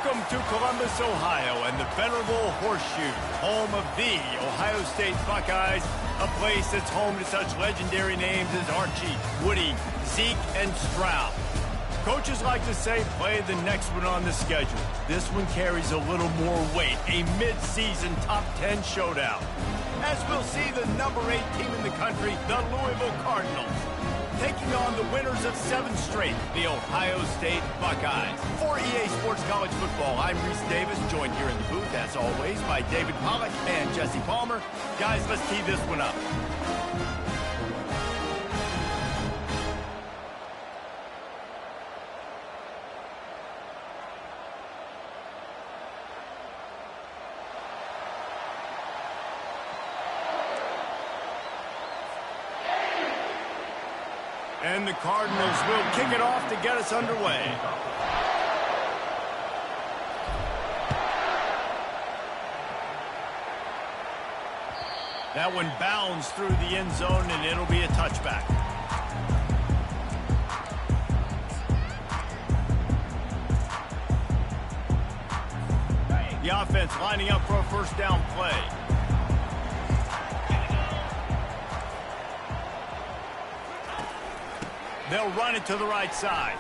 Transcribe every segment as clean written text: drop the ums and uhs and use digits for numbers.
Welcome to Columbus, Ohio, and the venerable Horseshoe, home of the Ohio State Buckeyes, a place that's home to such legendary names as Archie, Woody, Zeke, and Stroud. Coaches like to say, play the next one on the schedule. This one carries a little more weight, a mid-season top 10 showdown. As we'll see the number 8 team in the country, the Louisville Cardinals, taking on the winners of 7 straight, the Ohio State Buckeyes. For EA Sports College Football, I'm Reese Davis, joined here in the booth, as always, by David Pollack and Jesse Palmer. Guys, let's tee this one up. And the Cardinals will kick it off to get us underway. That one bounds through the end zone, and it'll be a touchback. The offense lining up for a first down play. They'll run it to the right side.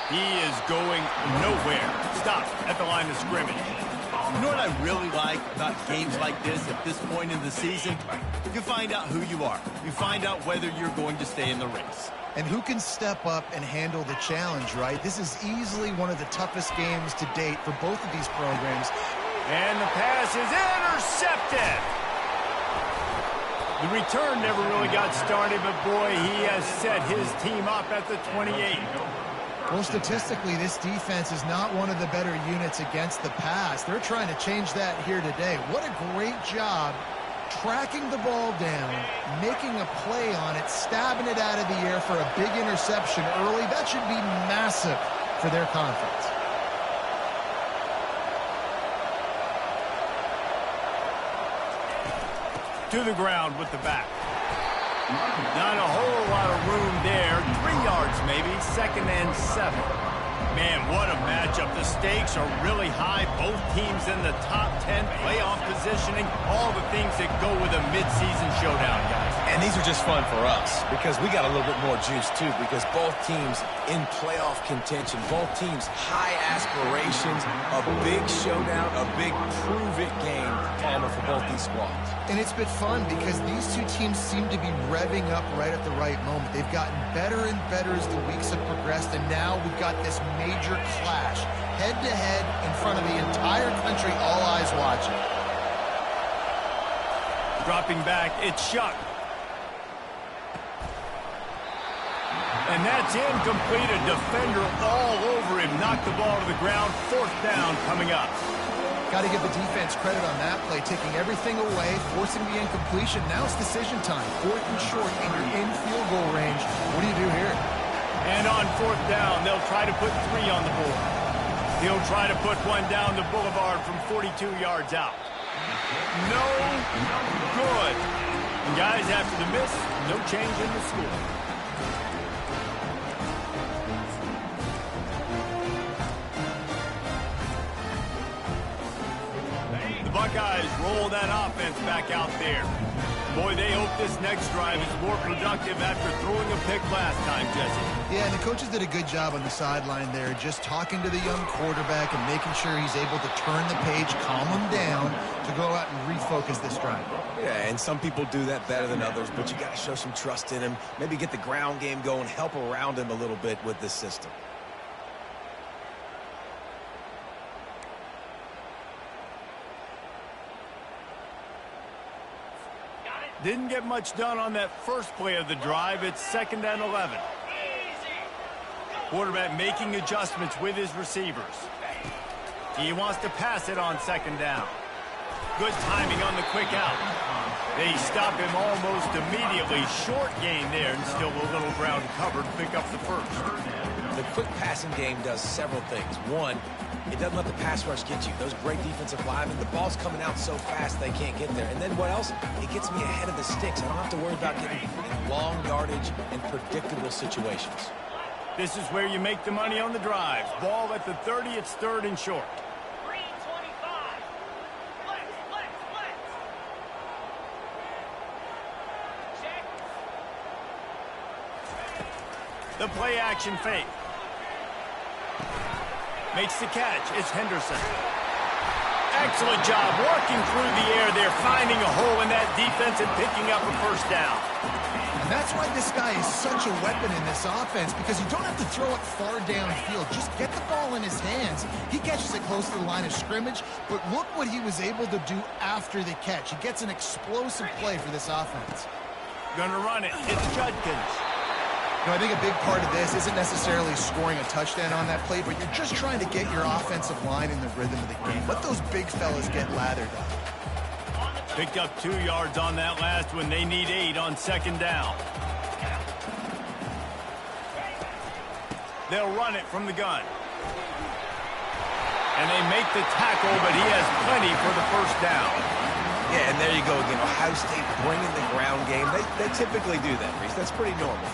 He is going nowhere. Stopped at the line of scrimmage. You know what I really like about games like this at this point in the season? You find out who you are. You find out whether you're going to stay in the race. And who can step up and handle the challenge, right? This is easily one of the toughest games to date for both of these programs. And the pass is intercepted. The return never really got started, but boy, he has set his team up at the 28. Well, statistically, this defense is not one of the better units against the pass. They're trying to change that here today. What a great job tracking the ball down, making a play on it, stabbing it out of the air for a big interception early. That should be massive for their conference. To the ground with the back. Not a whole lot of room there. 3 yards maybe, 2nd and 7. Man, what a matchup. The stakes are really high. Both teams in the top 10, playoff positioning, all the things that go with a midseason showdown, guys. And these are just fun for us because we got a little bit more juice, too, because both teams in playoff contention, both teams high aspirations, a big showdown, a big prove-it game, Palmer, for both these squads. And it's been fun because these two teams seem to be revving up right at the right moment. They've gotten better and better as the weeks have progressed, and now we've got this major clash, head-to-head in front of the entire country, all eyes watching. Dropping back, it's Shuck. And that's incomplete. A defender all over him. Knocked the ball to the ground. 4th down coming up. Got to give the defense credit on that play, taking everything away, forcing the incompletion. Now it's decision time. 4th and short, and you're in field goal range. What do you do here? And on 4th down, they'll try to put 3 on the board. He'll try to put one down the boulevard from 42 yards out. No good. And guys, after the miss, no change in the score. Buckeyes roll that offense back out there. Boy, they hope this next drive is more productive after throwing a pick last time, Jesse. Yeah, and the coaches did a good job on the sideline there, just talking to the young quarterback and making sure he's able to turn the page, calm him down, to go out and refocus this drive. Yeah, and some people do that better than others, but you got to show some trust in him, maybe get the ground game going, help around him a little bit with this system. Didn't get much done on that first play of the drive. It's 2nd and 11. Quarterback making adjustments with his receivers. He wants to pass it on 2nd down. Good timing on the quick out. They stop him almost immediately. Short gain there, and still a little ground covered. Pick up the first. The quick passing game does several things. One, it doesn't let the pass rush get you. Those great defensive linemen, the ball's coming out so fast they can't get there. And then what else? It gets me ahead of the sticks. I don't have to worry about getting in long yardage and predictable situations. This is where you make the money on the drives. Ball at the 30, it's third and short. The play action fake. Makes the catch. It's Henderson. Excellent job working through the air there, finding a hole in that defense and picking up a first down. And that's why this guy is such a weapon in this offense, because you don't have to throw it far downfield. Just get the ball in his hands. He catches it close to the line of scrimmage, but look what he was able to do after the catch. He gets an explosive play for this offense. Gonna run it. It's Judkins. I think a big part of this isn't necessarily scoring a touchdown on that play, but you're just trying to get your offensive line in the rhythm of the game. Let those big fellas get lathered up. Picked up 2 yards on that last one. They need 8 on second down. They'll run it from the gun. And they make the tackle, but he has plenty for the first down. Yeah, and there you go again. Ohio State bringing the ground game. They typically do that, Reese. That's pretty normal.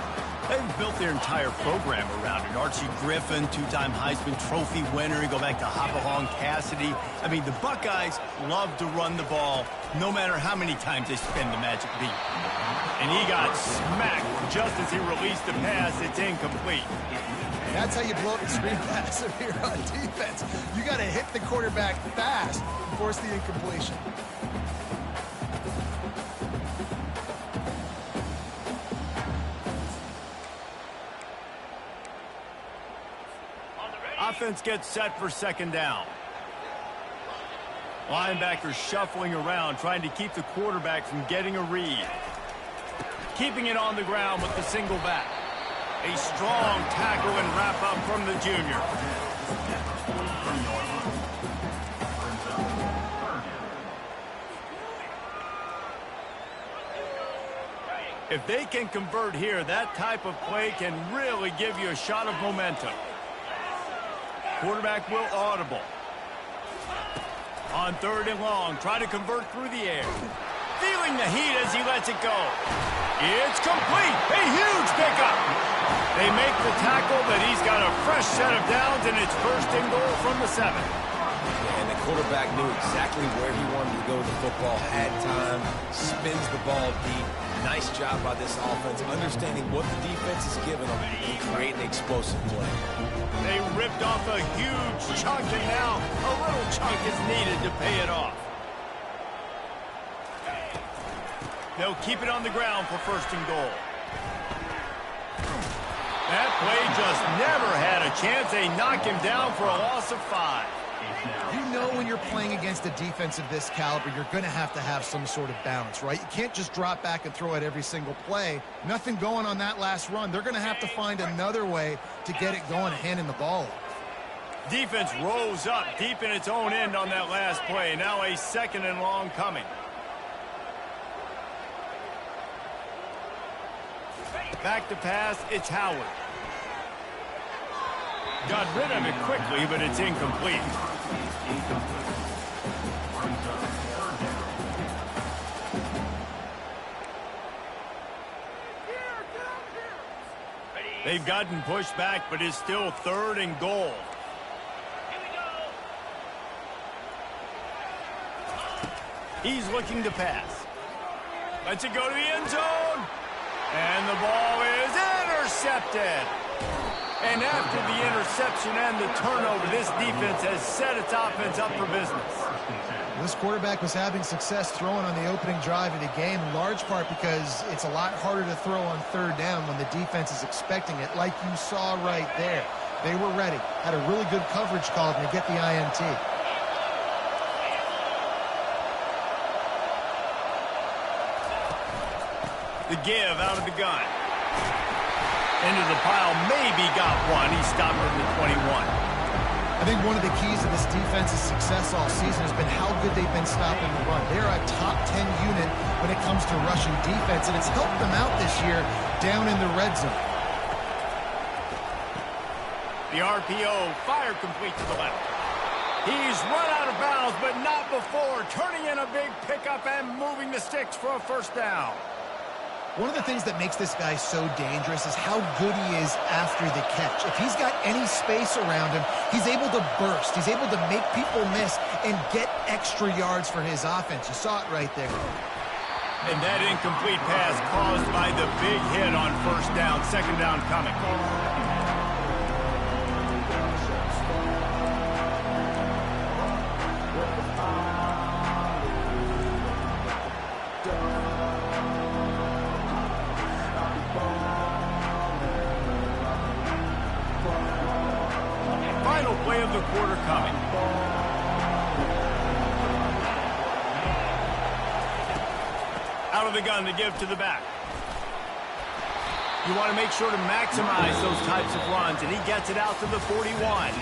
They've built their entire program around it. Archie Griffin, 2-time Heisman Trophy winner. You go back to Hopalong Cassidy. I mean, the Buckeyes love to run the ball, no matter how many times they spin the magic beat. And he got smacked just as he released the pass. It's incomplete. That's how you blow up the screen pass if you're on defense. You got to hit the quarterback fast and force the incompletion. Offense gets set for second down. Linebackers shuffling around, trying to keep the quarterback from getting a read. Keeping it on the ground with the single back. A strong tackle and wrap up from the junior. If they can convert here, that type of play can really give you a shot of momentum. Quarterback will audible. On third and long, try to convert through the air. Feeling the heat as he lets it go. It's complete. A huge pickup. They make the tackle, but he's got a fresh set of downs, and it's first and goal from the 7. And the quarterback knew exactly where he wanted to go with the football, had time, spins the ball deep. Nice job by this offense, understanding what the defense is giving them and creating explosive play. They ripped off a huge chunk, and now a little chunk is needed to pay it off. They'll keep it on the ground for first and goal. That play just never had a chance. They knock him down for a loss of 5. You know when you're playing against a defense of this caliber, you're going to have some sort of balance, right? You can't just drop back and throw it every single play. Nothing going on that last run. They're going to have to find another way to get it going, handing the ball off. Defense rose up deep in its own end on that last play. Now a second and long coming. Back to pass, it's Howard. Got rid of it quickly, but it's incomplete. They've gotten pushed back, but it's still third and goal. He's looking to pass. Lets it go to the end zone. And the ball is intercepted. And after the interception and the turnover, this defense has set its offense up for business. This quarterback was having success throwing on the opening drive of the game, in large part because it's a lot harder to throw on third down when the defense is expecting it, like you saw right there. They were ready, had a really good coverage call to get the INT. The give out of the gun. Into the pile, maybe got one. He stopped at the 21. I think one of the keys to this defense's success all season has been how good they've been stopping the run. They're a top 10 unit when it comes to rushing defense, and it's helped them out this year down in the red zone. The RPO, fire complete to the left. He's run out of bounds, but not before. Turning in a big pickup and moving the sticks for a first down. One of the things that makes this guy so dangerous is how good he is after the catch. If he's got any space around him, he's able to burst. He's able to make people miss and get extra yards for his offense. You saw it right there. And that incomplete pass caused by the big hit on first down. Second down coming. Final play of the quarter coming. Out of the gun to give to the back. You want to make sure to maximize those types of runs, and he gets it out to the 41.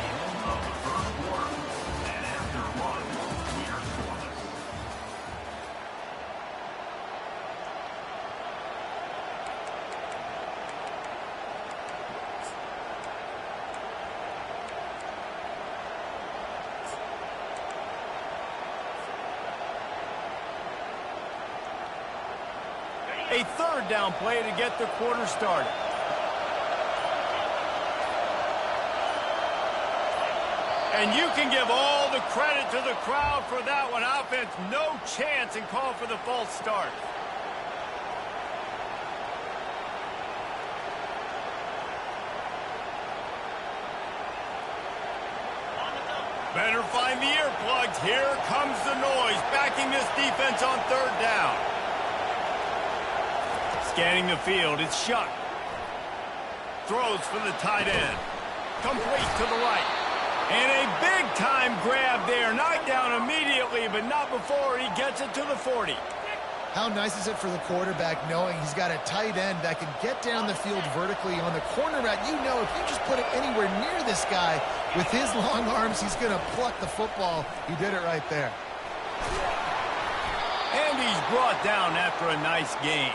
A third down play to get the quarter started. And you can give all the credit to the crowd for that one. Offense, no chance, and call for the false start. Better find the earplugs. Here comes the noise, backing this defense on third down. Scanning the field, it's Shuck. Throws for the tight end. Complete to the right. And a big-time grab there. Knocked down immediately, but not before he gets it to the 40. How nice is it for the quarterback knowing he's got a tight end that can get down the field vertically on the corner route? You know, if you just put it anywhere near this guy, with his long arms, he's going to pluck the football. He did it right there. And he's brought down after a nice gain.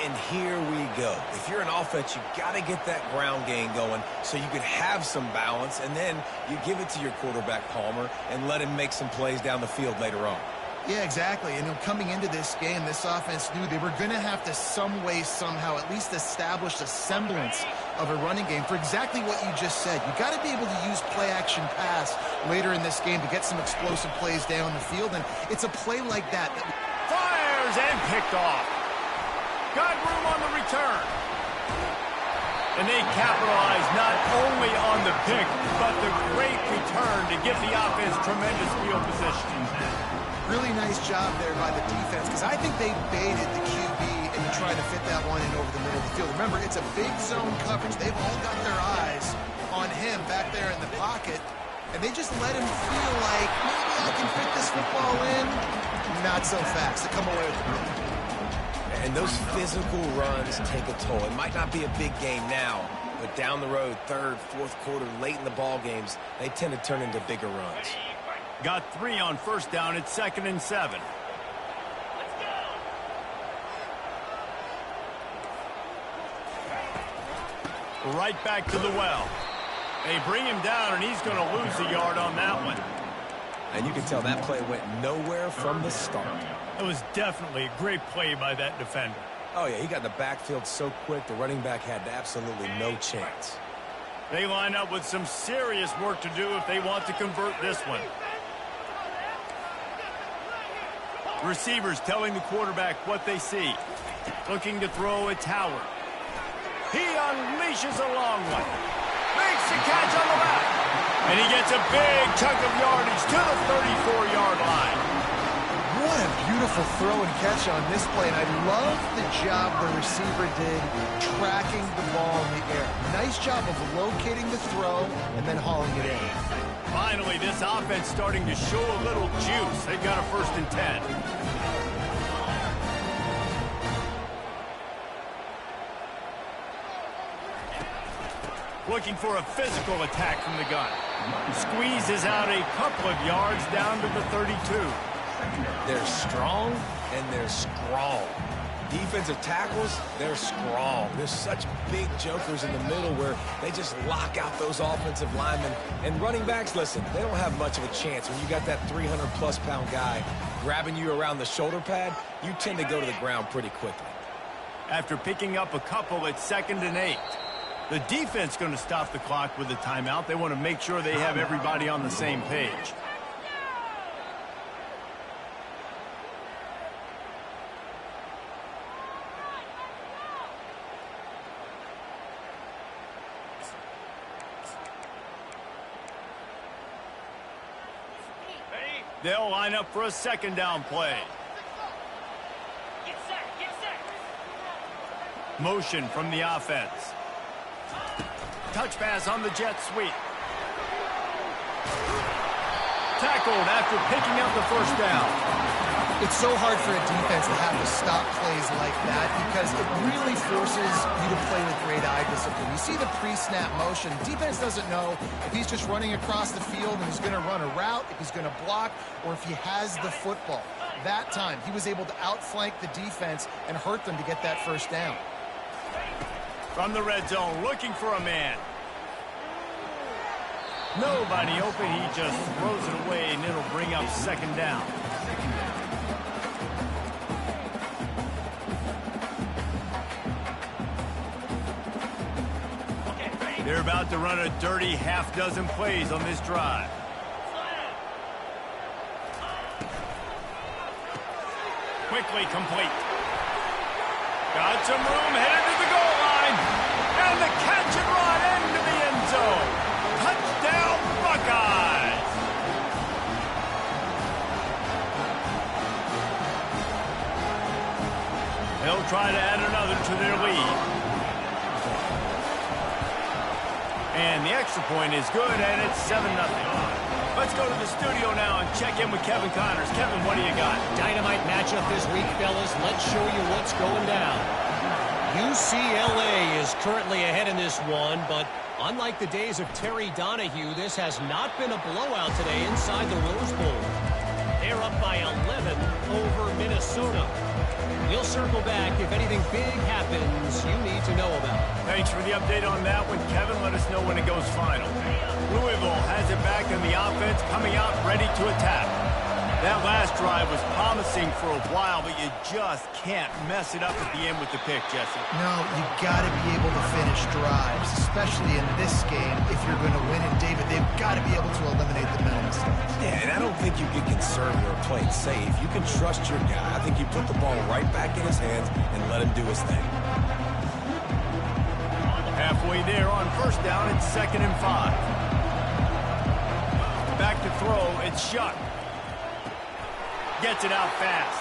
And here we go. If you're an offense, you got to get that ground game going so you can have some balance, and then you give it to your quarterback, Palmer, and let him make some plays down the field later on. Yeah, exactly. And coming into this game, this offense knew they were going to have to some way, somehow, at least establish a semblance of a running game for exactly what you just said. You got to be able to use play-action pass later in this game to get some explosive plays down the field, and it's a play like that. Fires and picked off. Got room on the return. And they capitalize not only on the pick, but the great return to give the offense tremendous field position. Really nice job there by the defense, because I think they baited the QB into trying to fit that one in over the middle of the field. Remember, it's a big zone coverage. They've all got their eyes on him back there in the pocket, and they just let him feel like, maybe I can fit this football in. Not so fast. They come away with it. And those physical runs take a toll. It might not be a big game now, but down the road, third, fourth quarter, late in the ball games, they tend to turn into bigger runs. Got 3 on first down. It's 2nd and 7. Right back to the well. They bring him down, and he's going to lose a yard on that one. And you can tell that play went nowhere from the start. It was definitely a great play by that defender. Oh, yeah, he got in the backfield so quick, the running back had absolutely no chance. They line up with some serious work to do if they want to convert this one. Receivers telling the quarterback what they see. Looking to throw, it's Howard. He unleashes a long one. Makes the catch on the back. And he gets a big chunk of yardage to the 34-yard line. What a beautiful throw and catch on this play. And I love the job the receiver did tracking the ball in the air. Nice job of locating the throw and then hauling it in. Finally, this offense starting to show a little juice. They've got a 1st and 10. Looking for a physical attack from the gun. Squeezes out a couple of yards down to the 32. They're strong and they're strong. Defensive tackles, they're strong. There's such big jokers in the middle where they just lock out those offensive linemen. And running backs, listen, they don't have much of a chance. When you got that 300-plus pound guy grabbing you around the shoulder pad, you tend to go to the ground pretty quickly. after picking up a couple at 2nd and 8. The defense going to stop the clock with a timeout. They want to make sure they have everybody on the same page. They'll line up for a 2nd down play. Get set, get set. Motion from the offense. Touch pass on the jet sweep. Tackled after picking up the 1st down. It's so hard for a defense to have to stop plays like that because it really forces you to play with great eye discipline. You see the pre-snap motion. Defense doesn't know if he's just running across the field and he's going to run a route, if he's going to block, or if he has the football. That time, he was able to outflank the defense and hurt them to get that 1st down. From the red zone, looking for a man. Nobody open. He just throws it away, and it'll bring up 2nd down. They're about to run a dirty half-dozen plays on this drive. Quickly complete. Got some room, headed to the goal line. And the catch and run into the end zone. Touchdown, Buckeyes. They'll try to add another to their lead. And the extra point is good, and it's 7-0. Let's go to the studio now and check in with Kevin Connors. Kevin, what do you got? Dynamite matchup this week, fellas. Let's show you what's going down. UCLA is currently ahead in this one, but unlike the days of Terry Donahue, this has not been a blowout today inside the Rose Bowl. They're up by 11 over Minnesota. We'll circle back if anything big happens you need to know about. Thanks for the update on that one, Kevin. Let us know when it goes final. Louisville has it back in the offense, coming out ready to attack. That last drive was promising for a while, but you just can't mess it up at the end with the pick, Jesse. No, you got to be able to finish drives, especially in this game if you're going to win. And David, they've got to be able to eliminate the mental mistakes. Yeah, and I don't think you get conservative or play it safe. You can trust your guy. I think you put the ball right back in his hands and let him do his thing. Halfway there on 1st down, it's 2nd and 5. Back to throw, it's Shuck. Gets it out fast.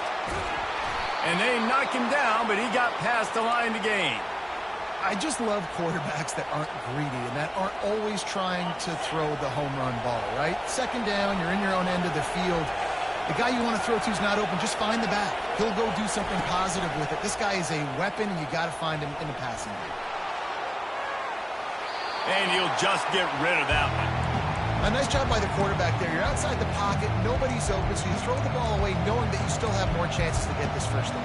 And they knock him down, but he got past the line to gain. I just love quarterbacks that aren't greedy and that aren't always trying to throw the home run ball, right? 2nd down, you're in your own end of the field. The guy you want to throw to is not open. Just find the back. He'll go do something positive with it. This guy is a weapon, and you got to find him in the passing game. And he'll just get rid of that one. A nice job by the quarterback there. You're outside the pocket. Nobody's open, so you throw the ball away knowing that you still have more chances to get this 1st down.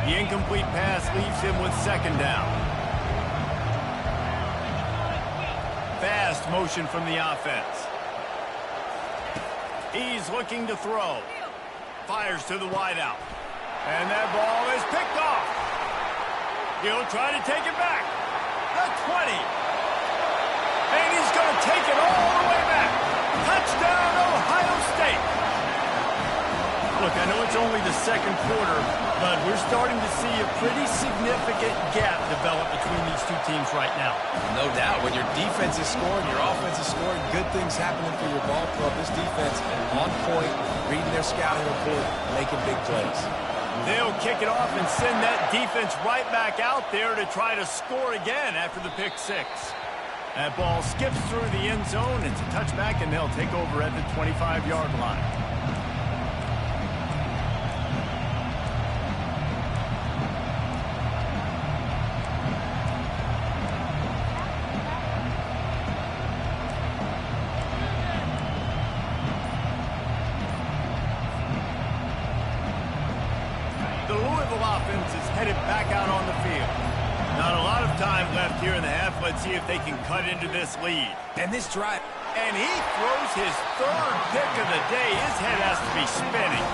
The incomplete pass leaves him with 2nd down. Fast motion from the offense. He's looking to throw. Fires to the wideout. And that ball is picked off. He'll try to take it back. The 20. And he's going to take it all the way back. Touchdown, Ohio State. Look, I know it's only the 2nd quarter, but we're starting to see a pretty significant gap develop between these two teams right now. No doubt. When your defense is scoring, your offense is scoring, good things happening for your ball club. This defense on point, reading their scouting report, making big plays. They'll kick it off and send that defense right back out there to try to score again after the pick 6. That ball skips through the end zone. It's a touchback, and they'll take over at the 25-yard line. Offense is headed back out on the field. Not a lot of time left here in the half. Let's see if they can cut into this lead. And this drive. And he throws his third pick of the day. His head has to be spinning.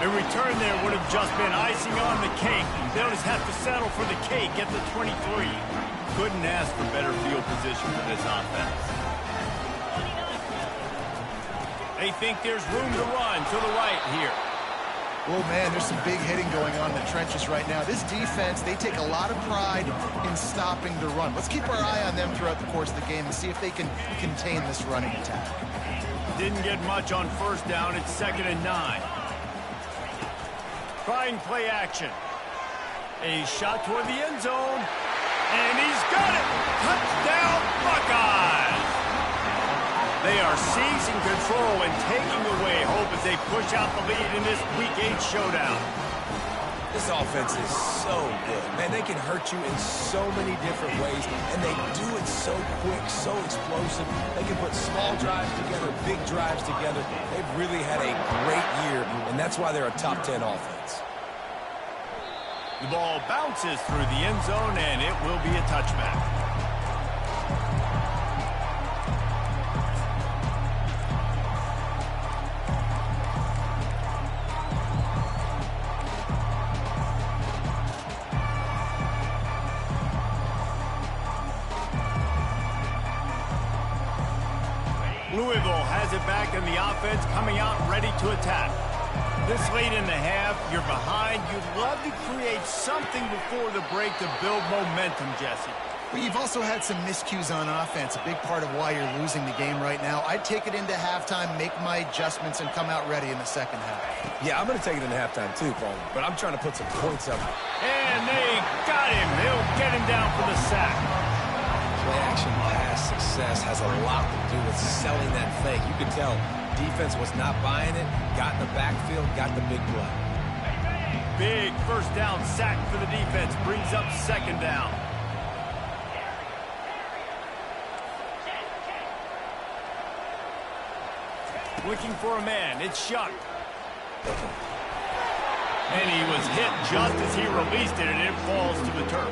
A return there would have just been icing on the cake. They'll just have to settle for the cake at the 23. Couldn't ask for better field position for this offense. They think there's room to run to the right here. Oh, man, there's some big hitting going on in the trenches right now. This defense, they take a lot of pride in stopping the run. Let's keep our eye on them throughout the course of the game and see if they can contain this running attack. Didn't get much on first down. It's 2nd and 9. Trying play action. A shot toward the end zone. And he's got it. Touchdown, Buckeyes. They are seizing control and taking away hope as they push out the lead in this Week 8 showdown. This offense is so good. Man, they can hurt you in so many different ways, and they do it so quick, so explosive. They can put small drives together, big drives together. They've really had a great year, and that's why they're a top 10 offense. The ball bounces through the end zone, and it will be a touchback. Louisville has it back in the offense, coming out ready to attack. This late in the half, you're behind. You'd love to create something before the break to build momentum, Jesse. Well, you've also had some miscues on offense, a big part of why you're losing the game right now. I'd take it into halftime, make my adjustments, and come out ready in the second half. Yeah, I'm going to take it into halftime too, Paul, but I'm trying to put some points up. And they got him. They'll get him down for the sack. Play-action pass success has a lot to do with selling that fake. You could tell defense was not buying it, got in the backfield, got the big play. Big first down sack for the defense. Brings up 2nd down. Looking for a man. It's Shuck. And he was hit just as he released it, and it falls to the turf.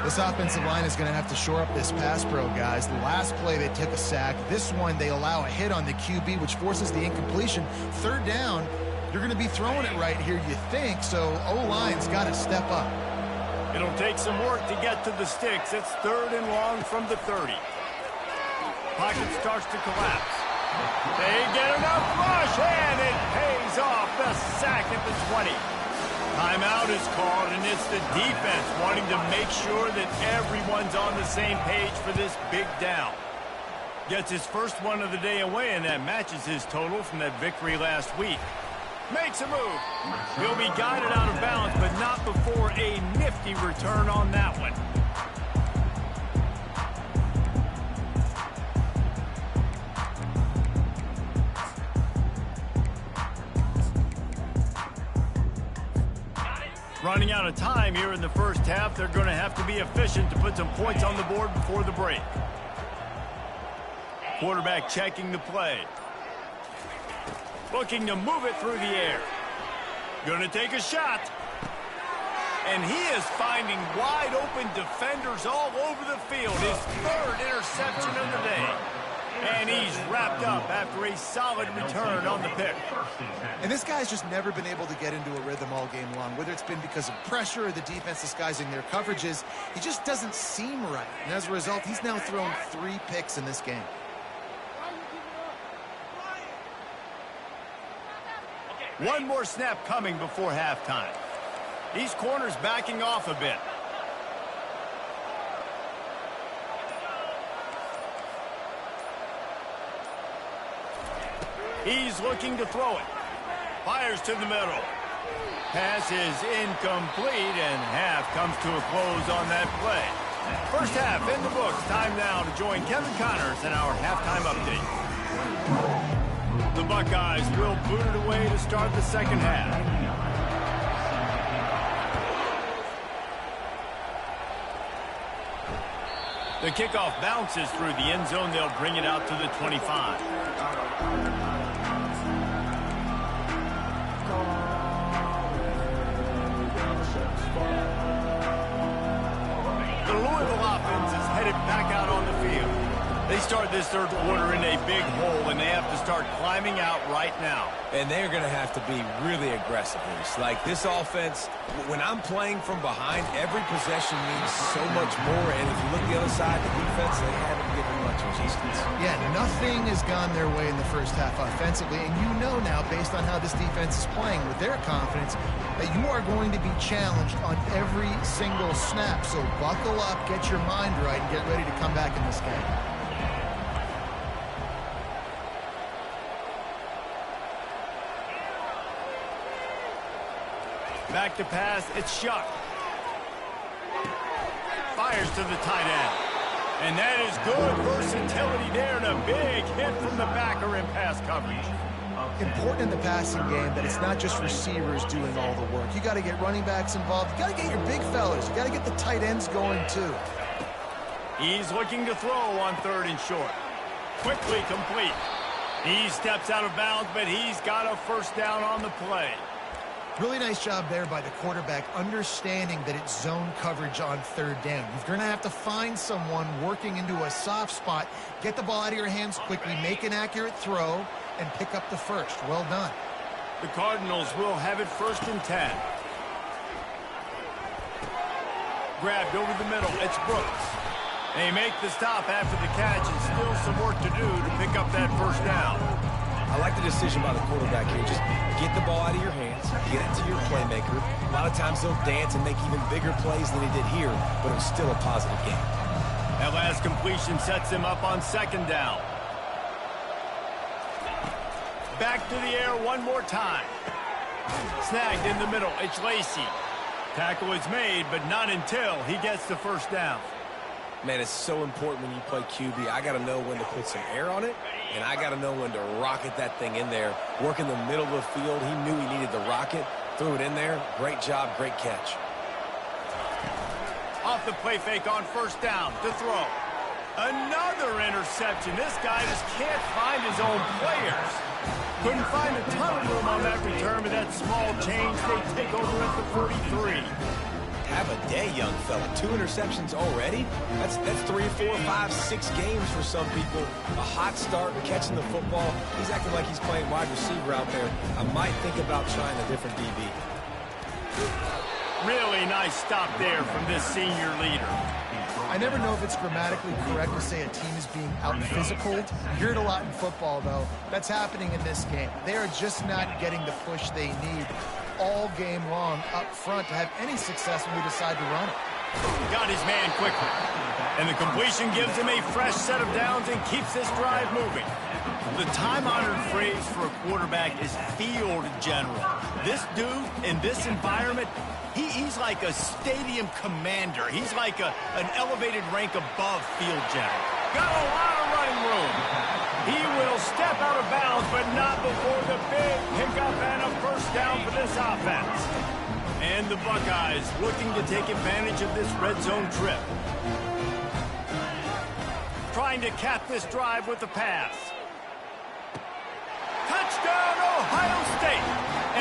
This offensive line is going to have to shore up this pass pro, guys. The last play, they took a sack. This one, they allow a hit on the QB, which forces the incompletion. 3rd down, you're going to be throwing it right here, you think, so O-line's got to step up. It'll take some work to get to the sticks. It's 3rd and long from the 30. Pocket starts to collapse. They get enough rush, and it pays off. The sack at the 20. Timeout is called, and it's the defense wanting to make sure that everyone's on the same page for this big down. Gets his first one of the day away, and that matches his total from that victory last week. Makes a move. He'll be guided out of bounds, but not before a nifty return on that one. Running out of time here in the first half. They're going to have to be efficient to put some points on the board before the break. Quarterback checking the play. Looking to move it through the air. Going to take a shot. And he is finding wide open defenders all over the field. His 3rd interception of the day. And he's wrapped up after a solid return on the pick. And this guy's just never been able to get into a rhythm all game long, whether it's been because of pressure or the defense disguising their coverages. He just doesn't seem right. And as a result, he's now thrown 3 picks in this game. One more snap coming before halftime. These corners backing off a bit. He's looking to throw it. Fires to the middle. Pass is incomplete, and half comes to a close on that play. First half in the books. Time now to join Kevin Connors in our halftime update. The Buckeyes will boot it away to start the second half. The kickoff bounces through the end zone. They'll bring it out to the 25. The Louisville offense is headed back out on the field. They start this third quarter in a big hole, and they have to start climbing out right now. And they're going to have to be really aggressive. Like this offense, when I'm playing from behind, every possession means so much more. And if you look at the other side, the defense, they haven't given much resistance. Yeah, nothing has gone their way in the first half offensively. And you know now, based on how this defense is playing with their confidence, that you are going to be challenged on every single snap. So buckle up, get your mind right, and get ready to come back in this game. Back to pass, it's Shuck. Fires to the tight end. And that is good versatility there, and a big hit from the backer in pass coverage. Important in the passing game that it's not just receivers doing all the work. You got to get running backs involved. You got to get your big fellas. You got to get the tight ends going too. He's looking to throw on 3rd and short. Quickly complete. He steps out of bounds, but he's got a first down on the play. Really nice job there by the quarterback, understanding that it's zone coverage on 3rd down. You're going to have to find someone working into a soft spot, get the ball out of your hands quickly, make an accurate throw, and pick up the first. Well done. The Cardinals will have it 1st and 10. Grabbed over the middle. It's Brooks. They make the stop after the catch, and still some work to do to pick up that first down. I like the decision by the quarterback here. Just get the ball out of your hands, get it to your playmaker. A lot of times they'll dance and make even bigger plays than he did here, but it was still a positive game. That last completion sets him up on 2nd down. Back to the air one more time. Snagged in the middle. It's Lacey. Tackle is made, but not until he gets the first down. Man, it's so important when you play QB. I got to know when to put some air on it, and I got to know when to rocket that thing in there. Work in the middle of the field. He knew he needed the rocket. Threw it in there. Great job, great catch. Off the play fake on 1st down to throw. Another interception. This guy just can't find his own players. Couldn't find a ton of room on that return, but that small change, they take over at the 43. Have a day, young fella. 2 interceptions already? That's 3, 4, 5, 6 games for some people. A hot start, catching the football. He's acting like he's playing wide receiver out there. I might think about trying a different DB. Really nice stop there from this senior leader. I never know if it's grammatically correct to say a team is being out-physical. You hear it a lot in football, though. That's happening in this game. They are just not getting the push they need all game long up front to have any success when we decide to run it. Got his man quickly. And the completion gives him a fresh set of downs and keeps this drive moving. The time-honored phrase for a quarterback is field general. This dude, in this environment, he's like a stadium commander. He's like an elevated rank above field general. Got a lot of running room. He will step out of bounds, but not before the big pickup and a first down for this offense. And the Buckeyes looking to take advantage of this red zone trip. Trying to cap this drive with the pass. Touchdown, Ohio State!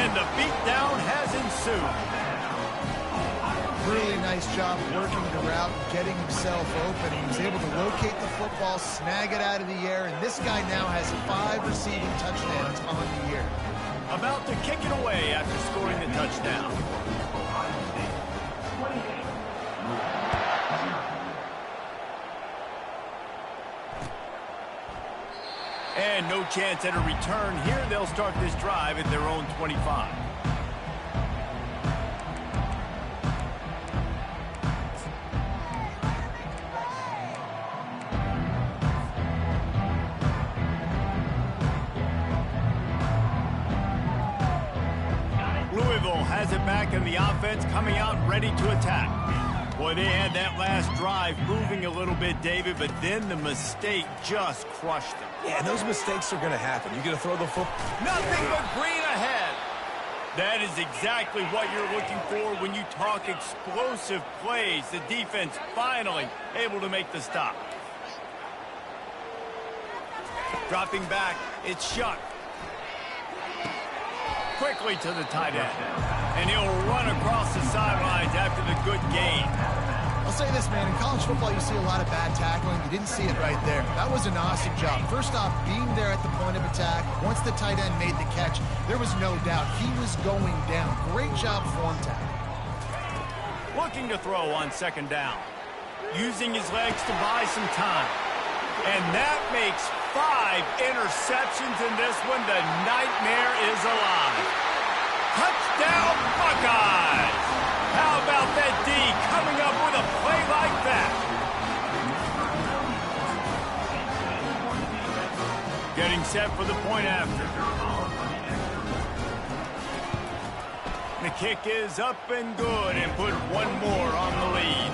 And the beatdown has ensued. Really nice job working the route, getting himself open. He was able to locate the football, snag it out of the air, and this guy now has 5 receiving touchdowns on the year. About to kick it away after scoring the touchdown. And no chance at a return here. They'll start this drive at their own 25. Louisville has it back, and the offense coming out ready to attack. Boy, they had that last drive moving a little bit, David, but then the mistake just crushed them. Yeah, those mistakes are going to happen. You're going to throw the football. Nothing but green ahead. That is exactly what you're looking for when you talk explosive plays. The defense finally able to make the stop. Dropping back, it's Shuck. Quickly to the tight end. And he'll run across the sidelines after the good gain. I'll say this, man. In college football, you see a lot of bad tackling. You didn't see it right there. That was an awesome job. First off, being there at the point of attack. Once the tight end made the catch, there was no doubt he was going down. Great job form tackle. Looking to throw on second down. Using his legs to buy some time. And that makes 5 interceptions in this one. The nightmare is alive. Touchdown, Buckeyes! How about that D coming up with a play like that? Getting set for the point after. The kick is up and good and put one more on the lead.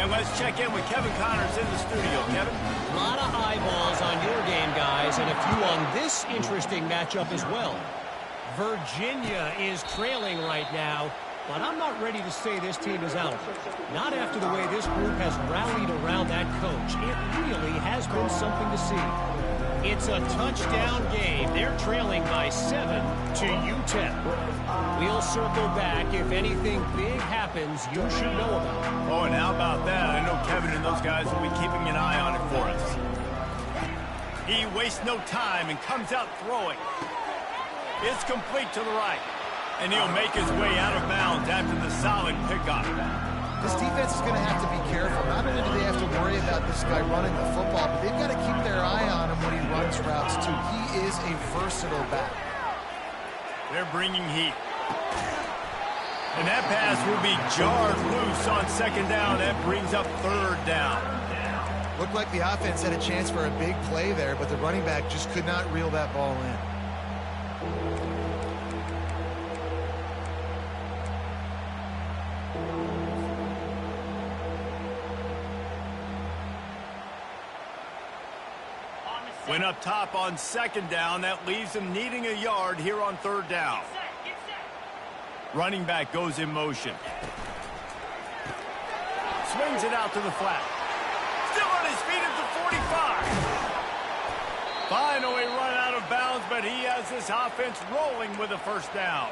And let's check in with Kevin Connors in the studio. Kevin? A lot of eyeballs on your game, guys, and a few on this interesting matchup as well. Virginia is trailing right now, but I'm not ready to say this team is out. Not after the way this group has rallied around that coach. It really has been something to see. It's a touchdown game. They're trailing by 7 to UTEP. We'll circle back. If anything big happens, you should know about it. Oh, and how about that? I know Kevin and those guys will be keeping an eye on it for us. He wastes no time and comes out throwing. It's complete to the right. And he'll make his way out of bounds after the solid pickup. This defense is going to have to be careful. Not only do they have to worry about this guy running the football, but they've got to keep their eye on him when he runs routes, too. He is a versatile back. They're bringing heat. And that pass will be jarred loose on second down. That brings up third down. Looked like the offense had a chance for a big play there, but the running back just could not reel that ball in. Went up top on second down. That leaves him needing a yard here on third down. Running back goes in motion. Swings it out to the flat. Still on his feet at the 45. Finally run out of bounds, but he has this offense rolling with a first down.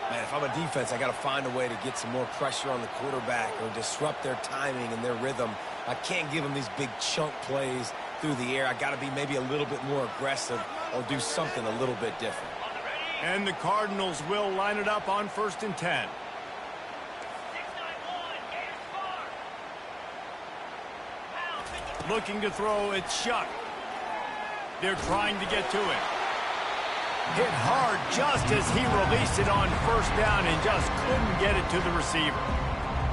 Man, if I'm a defense, I got to find a way to get some more pressure on the quarterback or disrupt their timing and their rhythm. I can't give them these big chunk plays through the air. I got to be maybe a little bit more aggressive or do something a little bit different. And the Cardinals will line it up on 1st and 10. Looking to throw, it's Shuck. They're trying to get to it. Hit hard just as he released it on first down and just couldn't get it to the receiver.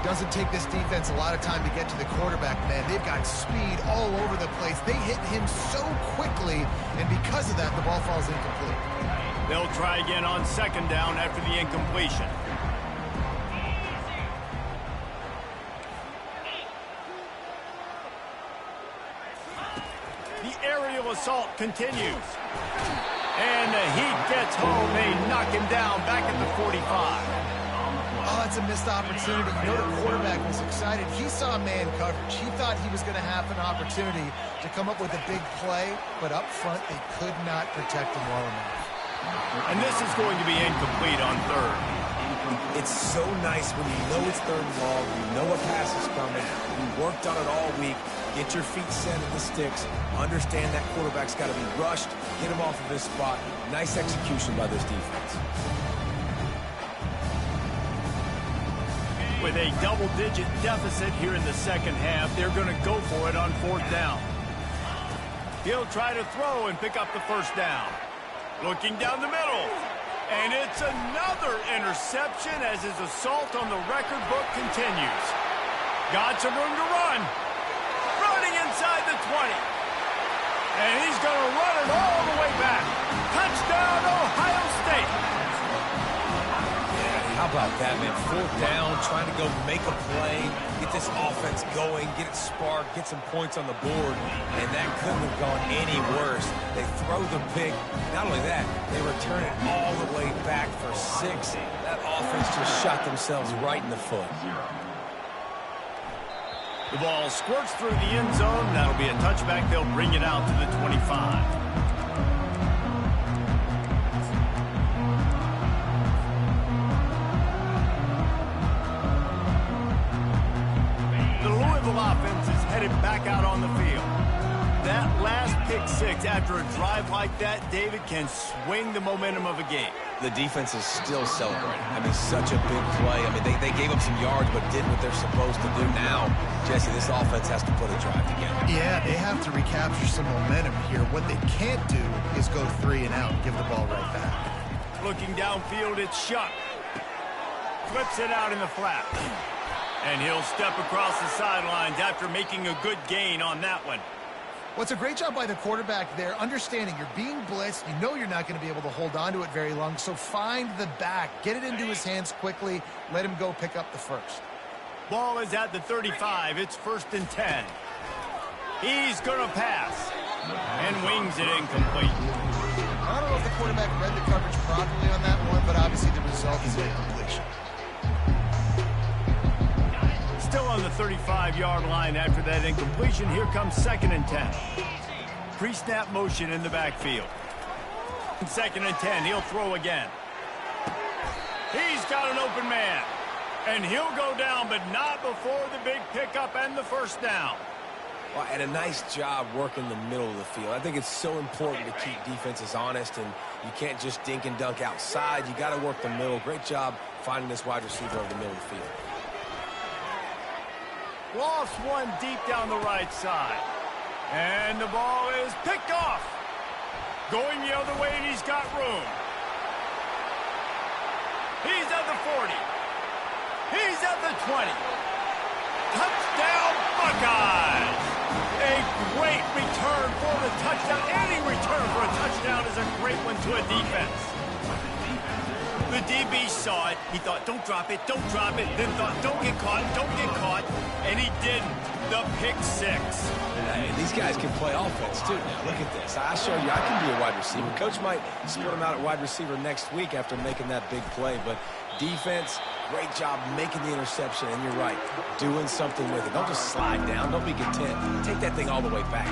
Doesn't take this defense a lot of time to get to the quarterback, man. They've got speed all over the place. They hit him so quickly, and because of that, the ball falls incomplete. They'll try again on second down after the incompletion. The aerial assault continues. And the heat gets home. They knock him down back at the 45. Oh, it's a missed opportunity. You know the quarterback was excited. He saw man coverage. He thought he was going to have an opportunity to come up with a big play, but up front they could not protect him well enough. And this is going to be incomplete on third. It's so nice when you know it's third and long, you know a pass is coming, you worked on it all week, get your feet set in the sticks, understand that quarterback's got to be rushed, get him off of his spot. Nice execution by this defense. With a double-digit deficit here in the second half, they're going to go for it on fourth down. He'll try to throw and pick up the first down. Looking down the middle. And it's another interception as his assault on the record book continues. Got some room to run. Running inside the 20. And he's going to run it all the way back. Touchdown, Ohio State. How about that, man? Fourth down, trying to go make a play, get this offense going, get it sparked, get some points on the board, and that couldn't have gone any worse. They throw the pick. Not only that, they return it all the way back for 6. That offense just shot themselves right in the foot. The ball squirts through the end zone. That'll be a touchback. They'll bring it out to the 25. back out on the field. That last pick six after a drive like that, David, can swing the momentum of a game. The defense is still celebrating. I mean, such a big play. I mean, they gave up some yards but did what they're supposed to do. Now, Jesse, this offense has to put a drive together. Yeah, they have to recapture some momentum here. What they can't do is go 3 and out and give the ball right back. Looking downfield, it's Shuck. Flips it out in the flat. And he'll step across the sidelines after making a good gain on that one. Well, it's a great job by the quarterback there, understanding you're being blitzed. You know you're not going to be able to hold on to it very long, so find the back. Get it into his hands quickly. Let him go pick up the first. Ball is at the 35. It's 1st and 10. He's going to pass. And wings it incomplete. I don't know if the quarterback read the coverage properly on that one, but obviously the result is incompletion. Still on the 35-yard line after that incompletion. Here comes 2nd and 10. Pre-snap motion in the backfield. 2nd and 10. He'll throw again. He's got an open man. And he'll go down, but not before the big pickup and the first down. Well, and a nice job working the middle of the field. I think it's so important to keep defenses honest, and you can't just dink and dunk outside. You got to work the middle. Great job finding this wide receiver over the middle of the field. Lost one deep down the right side. And the ball is picked off. Going the other way, and he's got room. He's at the 40. He's at the 20. Touchdown, Buckeyes! A great return for the touchdown. Any return for a touchdown is a great one to a defense. The DB saw it. He thought, don't drop it, don't drop it. Then thought, don't get caught, don't get caught. And he didn't. The pick six. Hey, these guys can play offense, too. Now, look at this. I show you I can be a wide receiver. Coach might split him out at wide receiver next week after making that big play. But defense, great job making the interception. And you're right, doing something with it. Don't just slide down. Don't be content. Take that thing all the way back.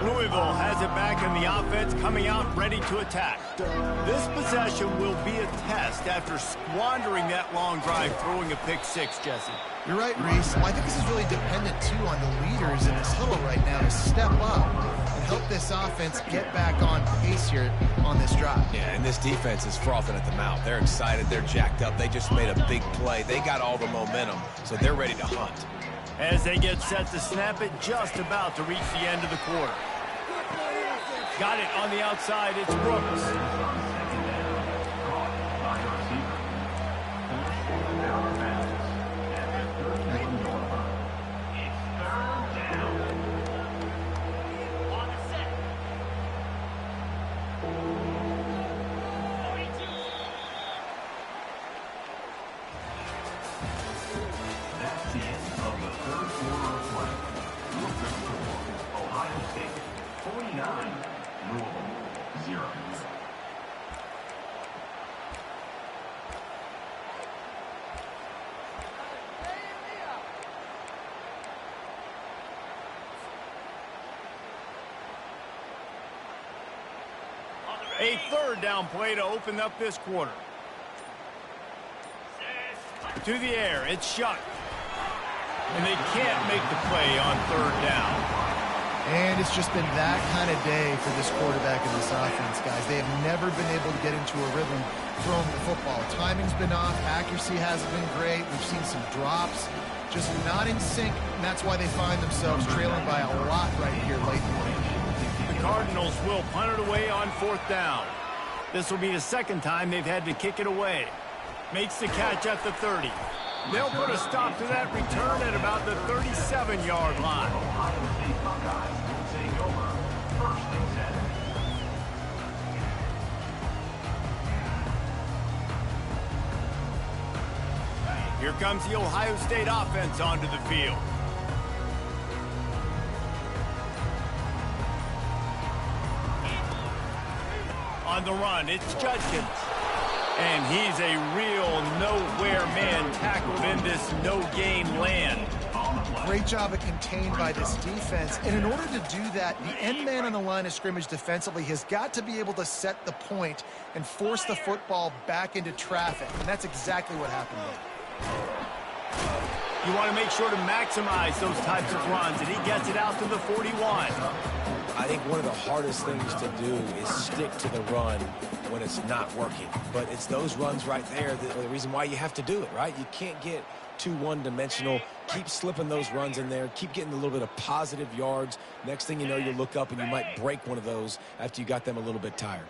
Louisville has it back in the offense, coming out ready to attack. This possession will be a test after squandering that long drive, throwing a pick six, Jesse. You're right, Reese. Well, I think this is really dependent, too, on the leaders in this huddle right now to step up and help this offense get back on pace here on this drive. Yeah, and this defense is frothing at the mouth. They're excited. They're jacked up. They just made a big play. They got all the momentum, so they're ready to hunt. As they get set to snap it, just about to reach the end of the quarter. Got it on the outside. It's Brooks. A 3rd down play to open up this quarter. To the air, it's Shuck. And they can't make the play on 3rd down. And it's just been that kind of day for this quarterback and this offense, guys. They have never been able to get into a rhythm throwing the football. Timing's been off. Accuracy hasn't been great. We've seen some drops. Just not in sync, and that's why they find themselves trailing by a lot right here late in the game. The Cardinals will punt it away on 4th down. This will be the 2nd time they've had to kick it away. Makes the catch at the 30. They'll put a stop to that return at about the 37-yard line. Here comes the Ohio State offense onto the field. On the run, it's Judkins. And he's a real nowhere man tackled in this no-gain land. Great job of contained by this defense. And in order to do that, the end man on the line of scrimmage defensively has got to be able to set the point and force the football back into traffic. And that's exactly what happened there. You want to make sure to maximize those types of runs, and he gets it out to the 41. I think one of the hardest things to do is stick to the run when it's not working. But it's those runs right there that are the reason why you have to do it, right? You can't get too one-dimensional. Keep slipping those runs in there. Keep getting a little bit of positive yards. Next thing you know, you look up and you might break one of those after you got them a little bit tired.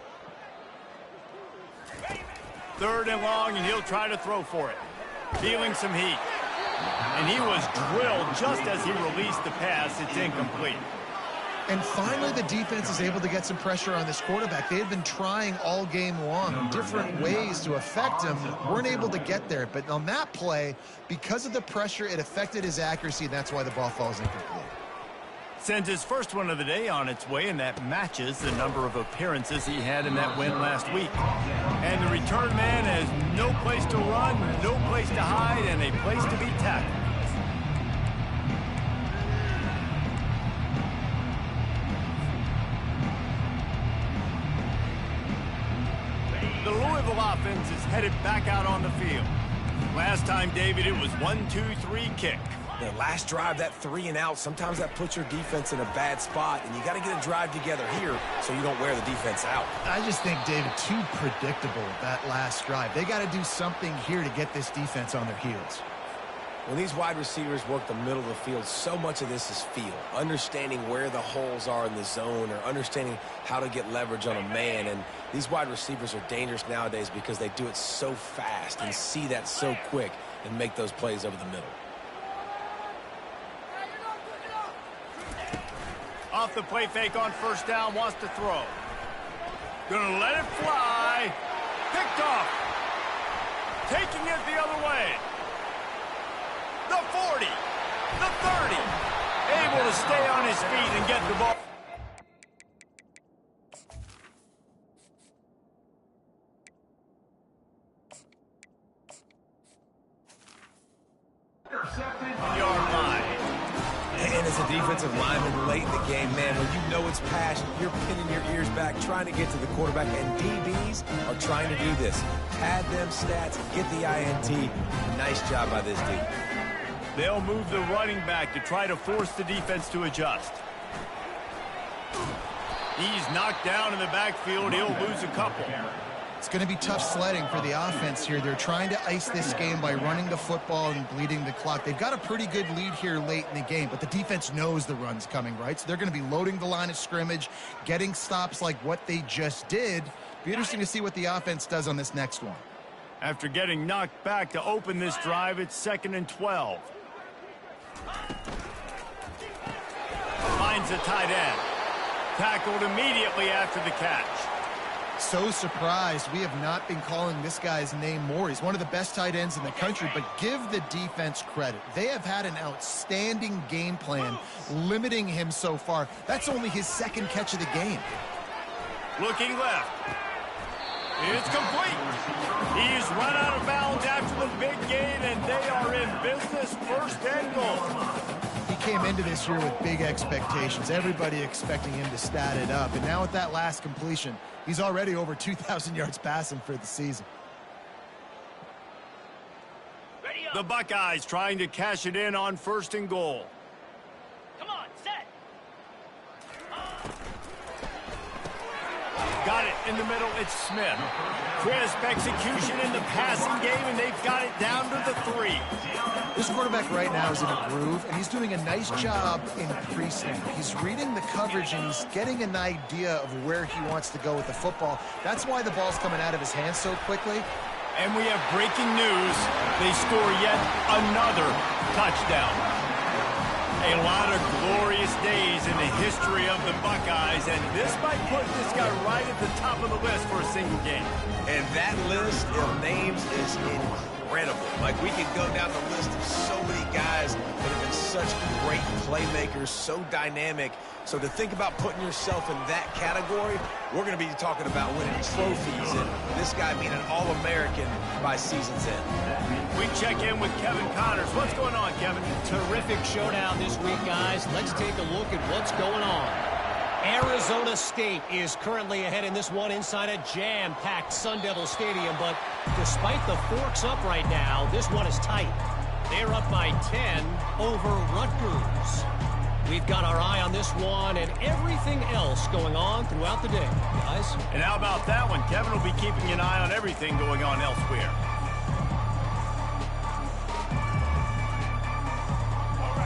3rd and long, and he'll try to throw for it. Feeling some heat. And he was drilled just as he released the pass. It's incomplete. And finally, the defense is able to get some pressure on this quarterback. They had been trying all game long, different ways to affect him. Weren't able to get there. But on that play, because of the pressure, it affected his accuracy, and that's why the ball falls incomplete. Sends his first one of the day on its way, and that matches the number of appearances he had in that win last week. And the return man has no place to run, no place to hide, and a place to be tackled. The Louisville offense is headed back out on the field. Last time, David, it was 1-2-3 kick. The last drive, that 3 and out, sometimes that puts your defense in a bad spot, and you got to get a drive together here so you don't wear the defense out. I just think, David, too predictable that last drive. They got to do something here to get this defense on their heels. When these wide receivers work the middle of the field, so much of this is feel. Understanding where the holes are in the zone or understanding how to get leverage on a man. And these wide receivers are dangerous nowadays because they do it so fast and see that so quick and make those plays over the middle. Off the play fake on 1st down, wants to throw. Gonna let it fly. Picked off. Taking it the other way. The 40. The 30. Able to stay on his feet and get the ball. Yard line. And as a defensive lineman late in the game, man, when you know it's passion, you're pinning your ears back, trying to get to the quarterback, and DBs are trying to do this. Pad them stats, get the INT. Nice job by this D. They'll move the running back to try to force the defense to adjust. He's knocked down in the backfield. He'll lose a couple. It's going to be tough sledding for the offense here. They're trying to ice this game by running the football and bleeding the clock. They've got a pretty good lead here late in the game, but the defense knows the run's coming, right? So they're going to be loading the line of scrimmage, getting stops like what they just did. Be interesting to see what the offense does on this next one. After getting knocked back to open this drive, it's 2nd and 12. Finds the tight end. Tackled immediately after the catch. So surprised we have not been calling this guy's name more. He's one of the best tight ends in the country, but give the defense credit. They have had an outstanding game plan limiting him so far. That's only his 2nd catch of the game. Looking left. It's complete. He's run out of bounds after the big gain, and they are in business. 1st and goal. He came into this year with big expectations. Everybody expecting him to stat it up. And now with that last completion, he's already over 2,000 yards passing for the season. The Buckeyes trying to cash it in on 1st and goal. Come on, set. Got it in the middle. It's Smith. Crisp execution in the passing game, and they've got it down to the 3. This quarterback right now is in a groove, and he's doing a nice job in pre-snap. He's reading the coverage, and he's getting an idea of where he wants to go with the football. That's why the ball's coming out of his hands so quickly. And we have breaking news. They score yet another touchdown. A lot of glorious days in the history of the Buckeyes, and this might put this guy right at the top of the list for a single game. And that list of names is incredible. incredible. Like, we could go down the list of so many guys that have been such great playmakers, so dynamic. So to think about putting yourself in that category, we're going to be talking about winning trophies and this guy being an All-American by season's end. We check in with Kevin Connors. What's going on, Kevin? Terrific showdown this week, guys. Let's take a look at what's going on. Arizona State is currently ahead in this one inside a jam-packed Sun Devil Stadium, but despite the forks up right now, this one is tight. They're up by 10 over Rutgers. We've got our eye on this one and everything else going on throughout the day, guys. And how about that one? Kevin will be keeping an eye on everything going on elsewhere.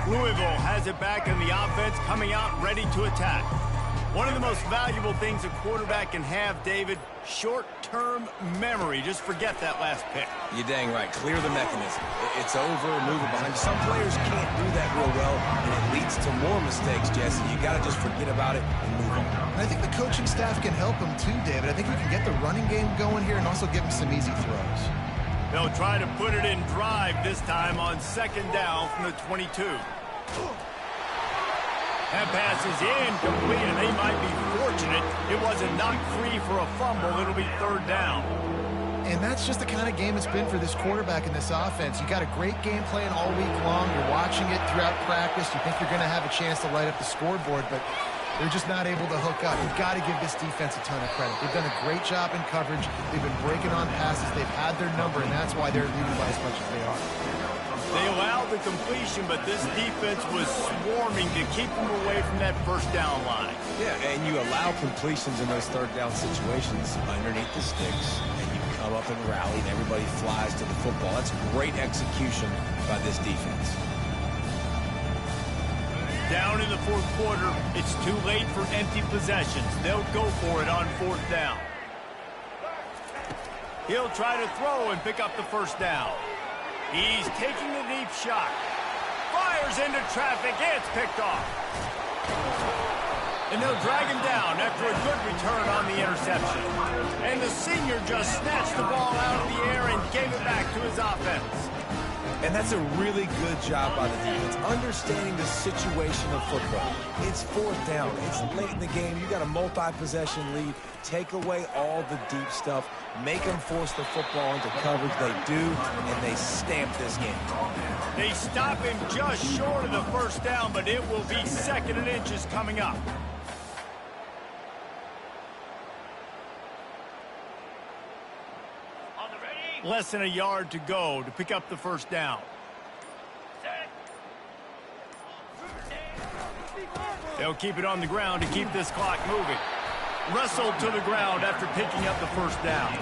Louisville has it back in the offense, coming out ready to attack. One of the most valuable things a quarterback can have, David, short-term memory. Just forget that last pick. You're dang right. Clear the mechanism. It's over, move it behind you. Some players can't do that real well, and it leads to more mistakes, Jesse. You got to just forget about it and move on. And I think the coaching staff can help him too, David. I think we can get the running game going here and also give him some easy throws. They'll try to put it in drive this time on second down from the 22. That pass is incomplete, and they might be fortunate it wasn't knocked free for a fumble. It'll be third down. And that's just the kind of game it's been for this quarterback in this offense. You got a great game plan all week long. You're watching it throughout practice. You think you're going to have a chance to light up the scoreboard, but they're just not able to hook up. You've got to give this defense a ton of credit. They've done a great job in coverage. They've been breaking on passes. They've had their number, and that's why they're leading by as much as they are. They allowed the completion, but this defense was swarming to keep them away from that first down line. Yeah, and you allow completions in those third down situations underneath the sticks, and you come up and rally, and everybody flies to the football. That's great execution by this defense. Down in the fourth quarter, it's too late for empty possessions. They'll go for it on fourth down. He'll try to throw and pick up the first down. He's taking the deep shot. Fires into traffic. It's picked off. And they'll drag him down after a good return on the interception. And the senior just snatched the ball out of the air and gave it back to his offense. And that's a really good job by the defense, understanding the situation of football. It's fourth down. It's late in the game. You got a multi-possession lead. Take away all the deep stuff. Make them force the football into coverage. They do, and they stamp this game. They stop him just short of the first down, but it will be second and inches coming up. Less than a yard to go to pick up the first down. They'll keep it on the ground to keep this clock moving. Wrestled to the ground after picking up the first down.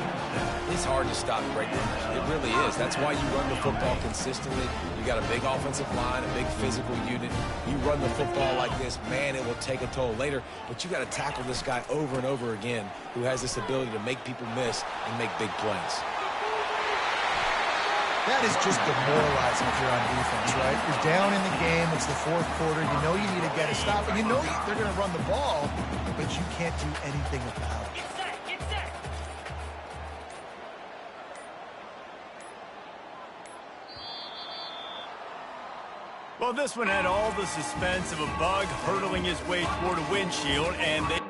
It's hard to stop great runners. It really is. That's why you run the football consistently. You got a big offensive line, a big physical unit. You run the football like this, man, it will take a toll later. But you got to tackle this guy over and over again who has this ability to make people miss and make big plays. That is just demoralizing if you're on defense, right? You're down in the game. It's the fourth quarter. You know you need to get a stop. And you know they're going to run the ball, but you can't do anything about it. Get set, get set. Well, this one had all the suspense of a bug hurtling his way toward a windshield, and they